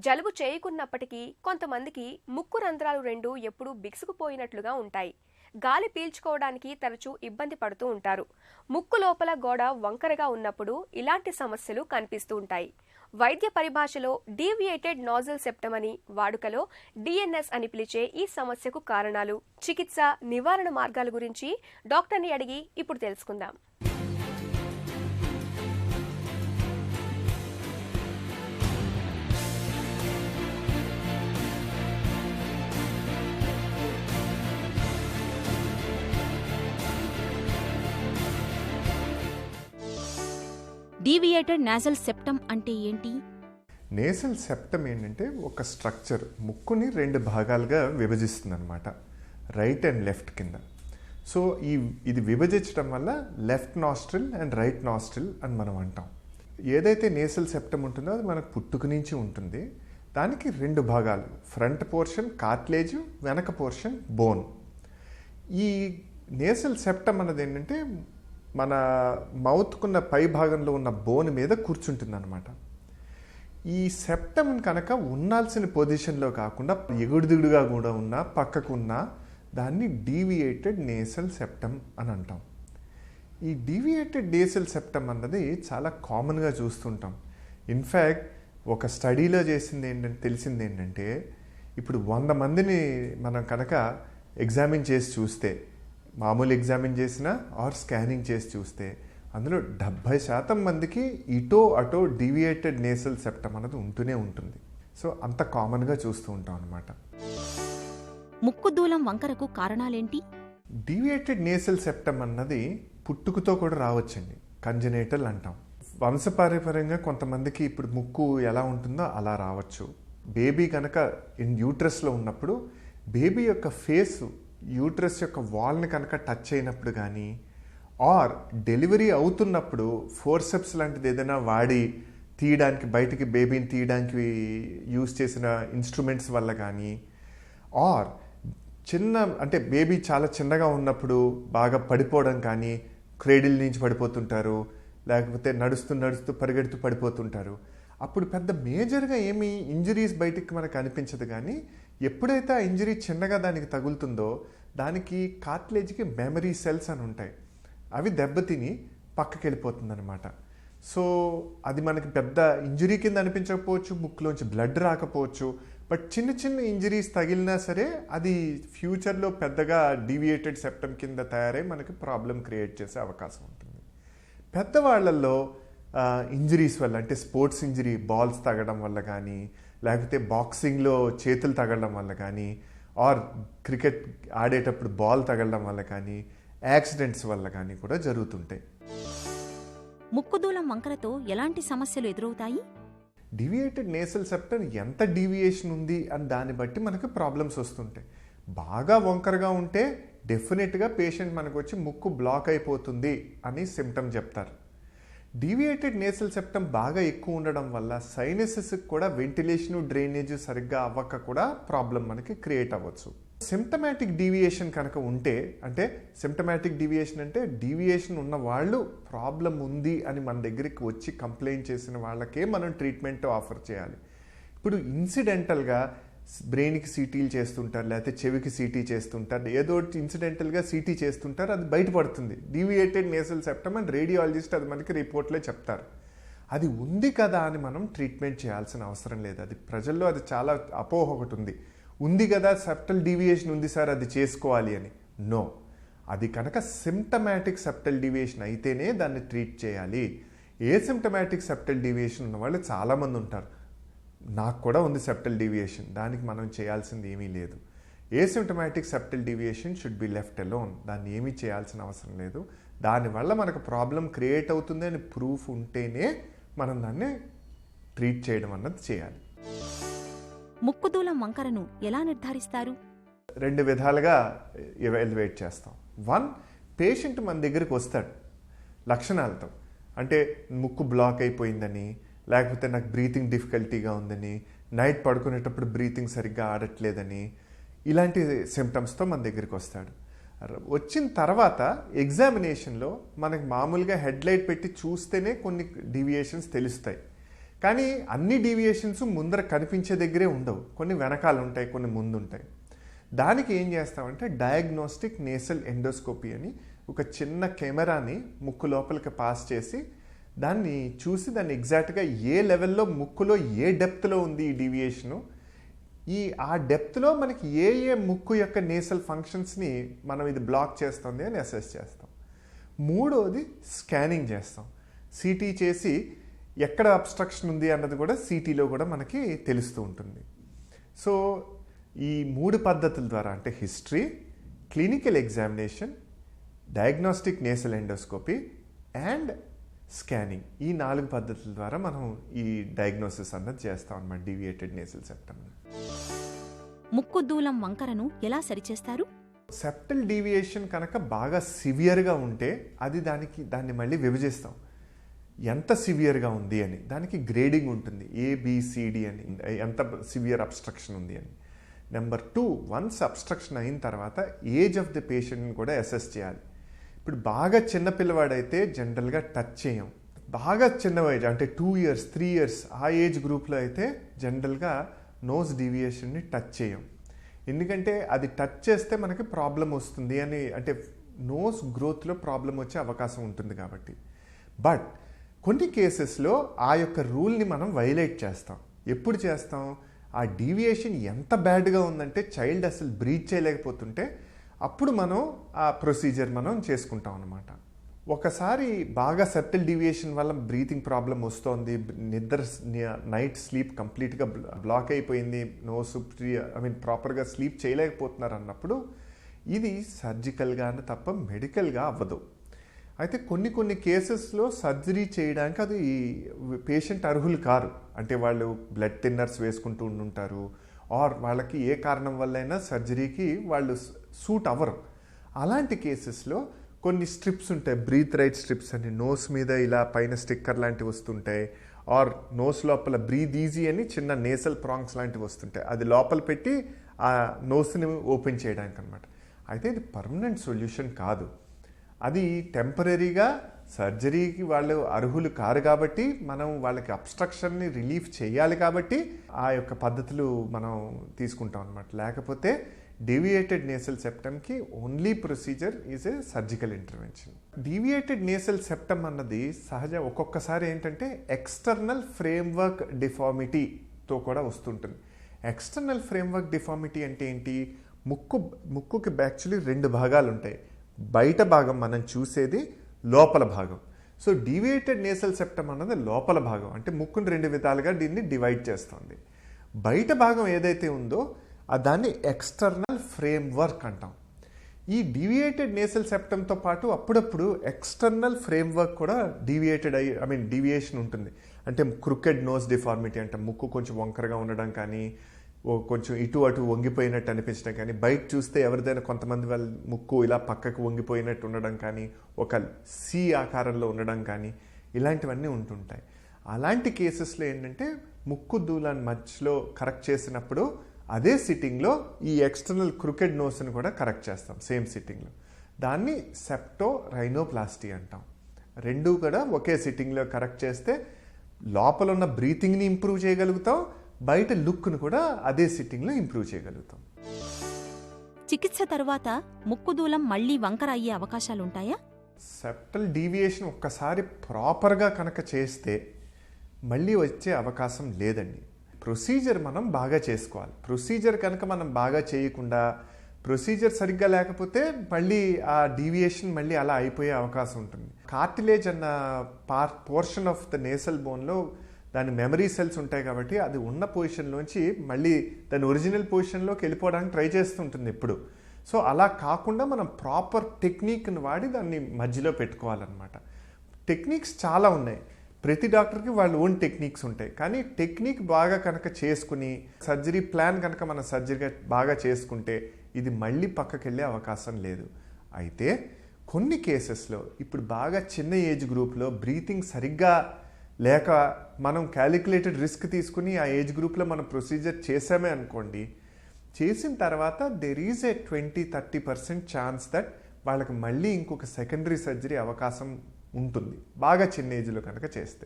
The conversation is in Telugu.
జలుబు చేయకున్నప్పటికీ కొంతమందికి ముక్కు రంధ్రాలు రెండు ఎప్పుడూ బిగుసుకుపోయినట్లుగా ఉంటాయి. గాలి పీల్చుకోవడానికి తరచూ ఇబ్బంది పడుతూ ఉంటారు. ముక్కు లోపల గోడ వంకరగా ఉన్నప్పుడు ఇలాంటి సమస్యలు కనిపిస్తూ ఉంటాయి. వైద్య పరిభాషలో డీవియేటెడ్ నాజల్ సెప్టమ్ అని, వాడుకలో డిఎన్ఎస్ అని పిలిచే ఈ సమస్యకు కారణాలు, చికిత్స, నివారణ మార్గాల గురించి డాక్టర్ని అడిగి ఇప్పుడు తెలుసుకుందాం. డీవియేటెడ్ నాజల్ సెప్టమ్ అంటే ఏంటి? నేసల్ సెప్టమ్ ఏంటంటే ఒక స్ట్రక్చర్ ముక్కుని రెండు భాగాలుగా విభజిస్తుంది అనమాట, రైట్ అండ్ లెఫ్ట్ కింద. సో ఇది విభజించడం వల్ల left nostril and right nostril అని మనం అంటాం. ఏదైతే నేసల్ సెప్టమ్ ఉంటుందో అది మనకు పుట్టుక నుంచి ఉంటుంది. దానికి రెండు భాగాలు, ఫ్రంట్ పోర్షన్ కార్టిలేజ్, వెనక పోర్షన్ బోన్. ఈ నేసల్ సెప్టమ్ అన్నది ఏంటంటే మన మౌత్కున్న పై భాగంలో ఉన్న బోన్ మీద కూర్చుంటుంది అనమాట. ఈ సెప్టమ్ కనుక ఉండాల్సిన పొజిషన్లో కాకుండా ఎగుడుదిగుడుగా కూడా ఉన్నా, పక్కకు ఉన్నా దాన్ని డీవియేటెడ్ నేసల్ సెప్టమ్ అని అంటాం. ఈ డీవియేటెడ్ నేసల్ సెప్టమ్ అన్నది చాలా కామన్గా చూస్తుంటాం. ఇన్ఫ్యాక్ట్ ఒక స్టడీలో తెలిసింది ఏంటంటే ఇప్పుడు 100 మందిని మనం కనుక ఎగ్జామిన్ చేసి చూస్తే, మామూలు ఎగ్జామిన్ చేసినా ఆర్ స్కానింగ్ చేసి చూస్తే అందులో 70% మందికి ఇటో అటో డీవియేటెడ్ నేసల్ సెప్టమ్ అన్నది ఉంటూనే ఉంటుంది. సో అంత కామన్గా చూస్తూ ఉంటాం అనమాట. ముక్కు దూలం వంకరకు కారణాలేంటి? డీవియేటెడ్ నేసల్ సెప్టమ్ అన్నది పుట్టుకతో కూడా రావచ్చండి, కంజనేటల్ అంటాం. వంశపారంపర్యంగా కొంతమందికి ఇప్పుడు ముక్కు ఎలా ఉంటుందో అలా రావచ్చు. బేబీ కనుక యూట్రస్లో ఉన్నప్పుడు బేబీ యొక్క ఫేసు యూట్రస్ యొక్క వాల్ని కనుక టచ్ అయినప్పుడు కానీ, ఆర్ డెలివరీ అవుతున్నప్పుడు ఫోర్సెప్స్ లాంటిది ఏదైనా వాడి తీయడానికి, బయటికి బేబీని తీయడానికి యూజ్ చేసిన ఇన్స్ట్రుమెంట్స్ వల్ల కానీ, ఆర్ అంటే బేబీ చాలా చిన్నగా ఉన్నప్పుడు బాగా పడిపోవడం కానీ, క్రేడిల్ నుంచి పడిపోతుంటారు, లేకపోతే నడుస్తూ పరిగెడుతూ పడిపోతుంటారు. అప్పుడు పెద్ద మేజర్గా ఏమీ ఇంజరీస్ బయటికి మనకు అనిపించదు. కానీ ఎప్పుడైతే ఆ ఇంజరీ చిన్నగా దానికి తగులుతుందో దానికి కార్టిలేజ్కి మెమరీ సెల్స్ అని ఉంటాయి, అవి దెబ్బతిని పక్కకి వెళ్ళిపోతుంది అనమాట. సో అది మనకి పెద్ద ఇంజరీ కింద అనిపించకపోవచ్చు, ముక్కులోంచి బ్లడ్ రాకపోవచ్చు, బట్ చిన్న చిన్న ఇంజరీస్ తగిలినా సరే అది ఫ్యూచర్లో పెద్దగా డీవియేటెడ్ సెప్టమ్ కింద తయారై మనకి ప్రాబ్లం క్రియేట్ చేసే అవకాశం ఉంటుంది. పెద్దవాళ్లలో ఇంజరీస్ వల్ల, అంటే స్పోర్ట్స్ ఇంజరీ, బాల్స్ తగలడం వల్ల కానీ, లేకపోతే బాక్సింగ్లో చేతులు తగలడం వల్ల కానీ, ఆర్ క్రికెట్ ఆడేటప్పుడు బాల్ తగలడం వల్ల కానీ, యాక్సిడెంట్స్ వల్ల కానీ కూడా జరుగుతుంటాయి. ముక్కుదూలం వంకరతో ఎలాంటి సమస్యలు ఎదురవుతాయి? డీవియేటెడ్ నేసల్ సెప్టమ్ ఎంత డీవియేషన్ ఉంది అని దాన్ని బట్టి మనకు ప్రాబ్లమ్స్ వస్తుంటాయి. బాగా వంకరగా ఉంటే డెఫినెట్గా పేషెంట్ మనకు వచ్చి ముక్కు బ్లాక్ అయిపోతుంది అని సిమ్టమ్ చెప్తారు. డీవియేటెడ్ నేసల్ సెప్టమ్ బాగా ఎక్కువ ఉండడం వల్ల సైనసెస్కి కూడా వెంటిలేషన్, డ్రైనేజ్ సరిగ్గా అవ్వక కూడా ప్రాబ్లం మనకి క్రియేట్ అవ్వచ్చు. సిమ్టమాటిక్ డీవియేషన్ కనుక ఉంటే, అంటే సిమ్టమాటిక్ డీవియేషన్ అంటే డీవియేషన్ ఉన్న వాళ్ళు ప్రాబ్లం ఉంది అని మన దగ్గరికి వచ్చి కంప్లైంట్ చేసిన వాళ్ళకే మనం ట్రీట్మెంట్ ఆఫర్ చేయాలి. ఇప్పుడు ఇన్సిడెంటల్గా బ్రెయిన్కి సీటీలు చేస్తుంటారు, లేకపోతే చెవికి సీటీ చేస్తుంటారు, ఏదో ఇన్సిడెంటల్గా సీటీ చేస్తుంటారు, అది బయటపడుతుంది డీవియేటెడ్ నేసల్ సెప్టమ్ అని రేడియాలజిస్ట్ అది మనకి రిపోర్ట్లో చెప్తారు. అది ఉంది కదా అని మనం ట్రీట్మెంట్ చేయాల్సిన అవసరం లేదు. అది ప్రజల్లో అది చాలా అపోహ ఒకటి ఉంది కదా సెప్టల్ డీవియేషన్ ఉంది సార్ అది చేసుకోవాలి అని. నో, అది కనుక సిమ్టమాటిక్ సెప్టల్ డీవియేషన్ అయితేనే దాన్ని ట్రీట్ చేయాలి. సిమ్టమాటిక్ సెప్టల్ డీవియేషన్ ఉన్న వాళ్ళు చాలామంది ఉంటారు. నాకు కూడా ఉంది సెప్టల్ డీవియేషన్, దానికి మనం చేయాల్సింది ఏమీ లేదు. Symptomatic septal deviation should be left alone, దాన్ని ఏమీ చేయాల్సిన అవసరం లేదు. దానివల్ల మనకు ప్రాబ్లం క్రియేట్ అవుతుంది అని ప్రూఫ్ ఉంటేనే మనం దాన్ని ట్రీట్ చేయడం అన్నది చేయాలి. ముక్కుదూలం వంకరను ఎలా నిర్ధారిస్తారు? 2 విధాలుగా ఎవాల్యుయేట్ చేస్తాం. 1, పేషెంట్ మన దగ్గరికి వస్తాడు లక్షణాలతో, అంటే ముక్కు బ్లాక్ అయిపోయిందని, లేకపోతే నాకు బ్రీతింగ్ డిఫికల్టీగా ఉందని, నైట్ పడుకునేటప్పుడు బ్రీతింగ్ సరిగ్గా ఆడట్లేదని, ఇలాంటి సిమ్టమ్స్తో మన దగ్గరికి వస్తాడు. వచ్చిన తర్వాత ఎగ్జామినేషన్లో మనకి మామూలుగా హెడ్లైట్ పెట్టి చూస్తేనే కొన్ని డీవియేషన్స్ తెలుస్తాయి. కానీ అన్ని డీవియేషన్స్ ముందర కనిపించే దగ్గరే ఉండవు, కొన్ని వెనకాల ఉంటాయి, కొన్ని ముందు ఉంటాయి. దానికి ఏం చేస్తామంటే డయాగ్నోస్టిక్ నేసల్ ఎండోస్కోపీ అని ఒక చిన్న కెమెరాని ముక్కు లోపలికి పాస్ చేసి దాన్ని చూసి దాన్ని ఎగ్జాక్ట్గా ఏ లెవెల్లో ముక్కులో ఏ డెప్త్లో ఉంది ఈ డీవియేషను, ఆ డెప్త్లో మనకి ఏ ముక్కు యొక్క నేసల్ ఫంక్షన్స్ని మనం ఇది బ్లాక్ చేస్తుంది అని అసెస్ చేస్తాం. మూడోది స్కానింగ్ చేస్తాం. సిటీ చేసి ఎక్కడ అబ్స్ట్రక్షన్ ఉంది అన్నది కూడా సిటీలో కూడా మనకి తెలుస్తూ ఉంటుంది. సో ఈ 3 పద్ధతుల ద్వారా అంటే history, clinical examination, diagnostic nasal endoscopy and scanning, ఈ 4 పద్ధతుల ద్వారా మనం ఈ డయాగ్నోసిస్ అన్నది చేస్తాం అన్నమాట డీవియేటెడ్ నేసల్ సెప్టమ్. ముక్కు దూలం వంకరను ఎలా సరిచేస్తారు? సెప్టల్ డీవియేషన్ కనుక బాగా సివియర్గా ఉంటే దాన్ని మళ్ళీ విభజిస్తాం, ఎంత సివియర్గా ఉంది అని. దానికి గ్రేడింగ్ ఉంటుంది, ABCD అని, ఎంత సివియర్ అబ్స్ట్రక్షన్ ఉంది అని. నెంబర్ 2, వన్స్ అబ్స్ట్రక్షన్ అయిన తర్వాత ఏజ్ ఆఫ్ ది పేషెంట్ని కూడా అసెస్ చేయాలి. ఇప్పుడు బాగా చిన్న పిల్లవాడైతే జనరల్గా టచ్ చేయం. బాగా చిన్న ఏజ్ అంటే 2 years 3 years ఆ ఏజ్ గ్రూప్లో అయితే జనరల్గా నోస్ డీవియేషన్ని టచ్ చేయం. ఎందుకంటే అది టచ్ చేస్తే మనకి ప్రాబ్లం వస్తుంది అని, అంటే నోస్ గ్రోత్లో ప్రాబ్లం వచ్చే అవకాశం ఉంటుంది కాబట్టి. బట్ కొన్ని కేసెస్లో ఆ యొక్క రూల్ని మనం వైలేట్ చేస్తాం. ఎప్పుడు చేస్తాం? ఆ డీవియేషన్ ఎంత బ్యాడ్గా ఉందంటే చైల్డ్ అసలు బ్రీత్ చేయలేకపోతుంటే అప్పుడు మనం ఆ ప్రొసీజర్ మనం చేసుకుంటాం అన్నమాట. ఒకసారి బాగా సెప్టల్ డీవియేషన్ వల్ల బ్రీతింగ్ ప్రాబ్లం వస్తోంది, నైట్ స్లీప్ కంప్లీట్గా బ్లాక్ అయిపోయింది, ప్రాపర్గా స్లీప్ చేయలేకపోతున్నారు అన్నప్పుడు ఇది సర్జికల్గానే తప్ప మెడికల్గా అవ్వదు. అయితే కొన్ని కేసెస్లో సర్జరీ చేయడానికి అది పేషెంట్ అర్హులు కారు. అంటే వాళ్ళు బ్లడ్ థిన్నర్స్ వేసుకుంటూ ఉండుంటారు, ఆర్ వాళ్ళకి ఏ కారణం వల్లైనా సర్జరీకి వాళ్ళు సూట్ అవ్వరు. అలాంటి కేసెస్లో కొన్ని స్ట్రిప్స్ ఉంటాయి, బ్రీత్ రైట్ స్ట్రిప్స్ అని, నోస్ మీద ఇలా పైన స్టిక్కర్ లాంటివి వస్తుంటాయి, ఆర్ నోస్ లోపల బ్రీత్ ఈజీ అని చిన్న నేసల్ ప్రాంగ్స్ లాంటివి వస్తుంటాయి. అది లోపల పెట్టి ఆ నోస్ని ఓపెన్ చేయడానికి అనమాట. అయితే ఇది పర్మనెంట్ సొల్యూషన్ కాదు, అది టెంపరీగా సర్జరీకి వాళ్ళు అర్హులు కారు కాబట్టి మనం వాళ్ళకి అబ్స్ట్రక్షన్ని రిలీఫ్ చేయాలి కాబట్టి ఆ యొక్క పద్ధతులు మనం తీసుకుంటాం అనమాట. లేకపోతే డీవియేటెడ్ నేసల్ సెప్టమ్కి only procedure is a surgical intervention. Deviated nasal septum అన్నది ఒక్కొక్కసారి ఏంటంటే ఎక్స్టర్నల్ ఫ్రేమ్వర్క్ డిఫార్మిటీతో కూడా వస్తుంటుంది. ఎక్స్టర్నల్ ఫ్రేమ్వర్క్ డిఫార్మిటీ అంటే ఏంటి? ముక్కుకి యాక్చువల్లీ 2 భాగాలు ఉంటాయి. బయట భాగం మనం చూసేది, లోపల భాగం. సో డీవియేటెడ్ నేసల్ సెప్టమ్ అన్నది లోపల భాగం, అంటే ముక్కును 2 విధాలుగా దీన్ని డివైడ్ చేస్తుంది. బయట భాగం ఏదైతే ఉందో దాన్ని ఎక్స్టర్నల్ ఫ్రేమ్వర్క్ అంటాం. ఈ డీవియేటెడ్ నేసల్ సెప్టమ్తో పాటు అప్పుడప్పుడు ఎక్స్టర్నల్ ఫ్రేమ్వర్క్ కూడా డీవియేషన్ ఉంటుంది. అంటే క్రుకెడ్ నోస్ డిఫార్మిటీ అంటే ముక్కు కొంచెం వంకరగా ఉండడం కానీ, కొంచెం ఇటు అటు వంగిపోయినట్టు అనిపించడం కానీ, బయట చూస్తే ఎవరిదైనా కొంతమంది వాళ్ళ ముక్కు ఇలా పక్కకు వంగిపోయినట్టు ఉండడం కానీ, ఒక సి ఆకారంలో ఉండడం కానీ, ఇలాంటివన్నీ ఉంటుంటాయి. అలాంటి కేసెస్లో ఏంటంటే ముక్కు దూలాన్ని మధ్యలో కరెక్ట్ చేసినప్పుడు అదే సిట్టింగ్లో ఈ ఎక్స్టర్నల్ క్రుకెడ్ నోస్ని కూడా కరెక్ట్ చేస్తాం సేమ్ సిట్టింగ్లో. దాన్ని సెప్టో రైనోప్లాస్టీ అంటాం. 2 కూడా ఒకే సిట్టింగ్లో కరెక్ట్ చేస్తే లోపల ఉన్న బ్రీతింగ్ని ఇంప్రూవ్ చేయగలుగుతాం, బయట లుక్ను కూడా అదే సిట్టింగ్లో ఇంప్రూవ్ చేయగలుగుతాం. చికిత్స తరువాత ముక్కు దూలం మళ్లీ వంకర అయ్యే అవకాశాలుంటాయా? సెప్టల్ డీవియేషన్ ఒక్కసారి ప్రాపర్గా కనుక చేస్తే మళ్ళీ వచ్చే అవకాశం లేదండి. ప్రొసీజర్ మనం బాగా చేసుకోవాలి. ప్రొసీజర్ కనుక మనం బాగా చేయకుండా, ప్రొసీజర్ సరిగ్గా లేకపోతే మళ్ళీ ఆ డీవియేషన్ మళ్ళీ అలా అయిపోయే అవకాశం ఉంటుంది. కార్టిలేజ్ అన్న పోర్షన్ ఆఫ్ ద నేసల్ బోన్లో దాని మెమరీ సెల్స్ ఉంటాయి కాబట్టి అది ఉన్న పొజిషన్లోంచి మళ్ళీ దాని ఒరిజినల్ పొజిషన్లోకి వెళ్ళిపోవడానికి ట్రై చేస్తుంటుంది ఎప్పుడు. సో అలా కాకుండా మనం ప్రాపర్ టెక్నిక్ని వాడి దాన్ని మధ్యలో పెట్టుకోవాలన్నమాట. టెక్నిక్స్ చాలా ఉన్నాయి, ప్రతి డాక్టర్కి వాళ్ళ ఓన్ టెక్నిక్స్ ఉంటాయి. కానీ టెక్నిక్ బాగా కనుక చేసుకుని సర్జరీ ప్లాన్ కనుక మనం సర్జరీగా బాగా చేసుకుంటే ఇది మళ్ళీ పక్కకి వెళ్ళే అవకాశం లేదు. అయితే కొన్ని కేసెస్లో ఇప్పుడు బాగా చిన్న ఏజ్ గ్రూప్లో బ్రీతింగ్ సరిగ్గా లేక మనం క్యాలిక్యులేటెడ్ రిస్క్ తీసుకుని ఆ ఏజ్ గ్రూప్లో మనం ప్రొసీజర్ చేసామే అనుకోండి, చేసిన తర్వాత there is a 20-30% chance that వాళ్ళకి మళ్ళీ ఇంకొక సెకండరీ సర్జరీ అవకాశం ఉంటుంది బాగా చిన్న ఏజ్లో కనుక చేస్తే.